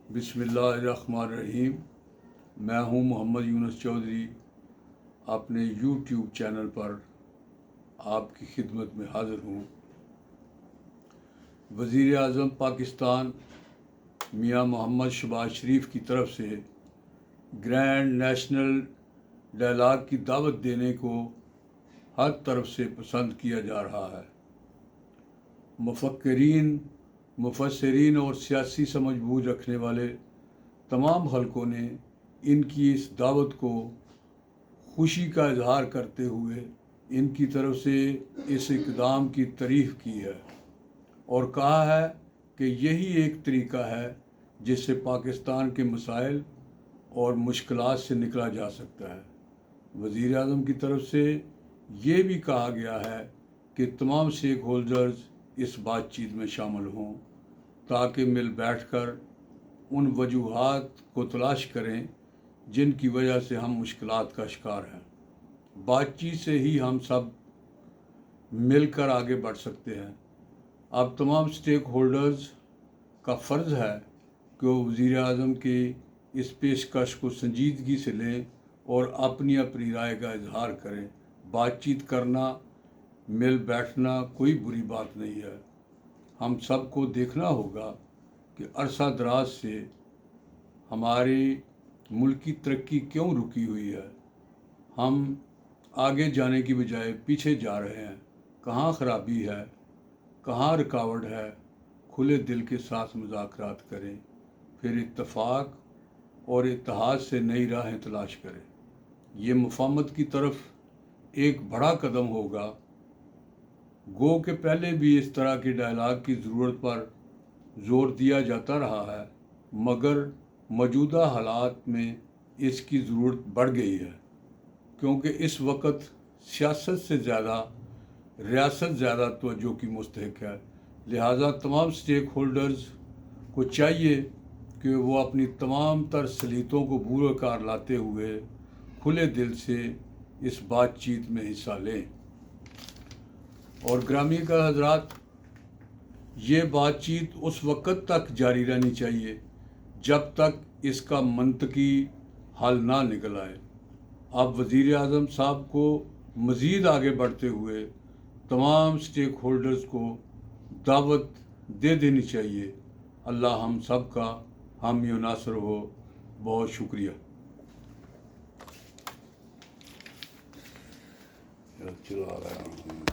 बिस्मिल्लाहिर्रहमानिर्रहीम। मैं हूं मोहम्मद यूनुस चौधरी, अपने यूट्यूब चैनल पर आपकी खिदमत में हाज़िर हूं। वज़ीर आज़म पाकिस्तान मियाँ मोहम्मद शहबाज शरीफ की तरफ से ग्रैंड नेशनल डायलॉग की दावत देने को हर तरफ से पसंद किया जा रहा है। मुफक्किरीन, मुफस्सिरीन और सियासी समझबूझ रखने वाले तमाम हलकों ने इनकी इस दावत को खुशी का इजहार करते हुए इनकी तरफ से इस इक़दाम की तारीफ़ की है और कहा है कि यही एक तरीका है जिससे पाकिस्तान के मसाइल और मुश्किलात से निकला जा सकता है। वज़ीर आज़म की तरफ से ये भी कहा गया है कि तमाम स्टेक होल्डर्स इस बातचीत में शामिल हों ताकि मिल बैठकर उन वजूहात को तलाश करें जिनकी वजह से हम मुश्किलात का शिकार हैं। बातचीत से ही हम सब मिलकर आगे बढ़ सकते हैं। अब तमाम स्टेक होल्डर्स का फ़र्ज़ है कि वो वज़ीर आज़म की इस पेशकश को संजीदगी से लें और अपनी अपनी राय का इजहार करें। बातचीत करना, मिल बैठना कोई बुरी बात नहीं है। हम सब को देखना होगा कि अरसा दराज से हमारी मुल्क की तरक्की क्यों रुकी हुई है। हम आगे जाने की बजाय पीछे जा रहे हैं। कहाँ ख़राबी है, कहाँ रुकावट है। खुले दिल के साथ मुज़ाकरात करें, फिर इत्तफ़ाक और इत्तेहाद से नई राहें तलाश करें। ये मुफाहमत की तरफ एक बड़ा कदम होगा। गो के पहले भी इस तरह की डायलॉग की ज़रूरत पर ज़ोर दिया जाता रहा है, मगर मौजूदा हालात में इसकी ज़रूरत बढ़ गई है क्योंकि इस वक्त सियासत से ज़्यादा रियासत ज़्यादा तवज्जो की मुस्तहिक है। लिहाजा तमाम स्टेक होल्डर्स को चाहिए कि वो अपनी तमाम तर सलीतों को बूरकार लाते हुए खुले दिल से इस बातचीत में हिस्सा लें। और ग्रामीण का हज़रात, ये बातचीत उस वक़्त तक जारी रहनी चाहिए जब तक इसका मंतकी हल ना निकल आए। अब वज़ीर आज़म साहब को मज़ीद आगे बढ़ते हुए तमाम स्टेक होल्डर्स को दावत दे देनी चाहिए। अल्लाह हम सब का हामी व नासर हो। बहुत शुक्रिया। चला रहा हूँ।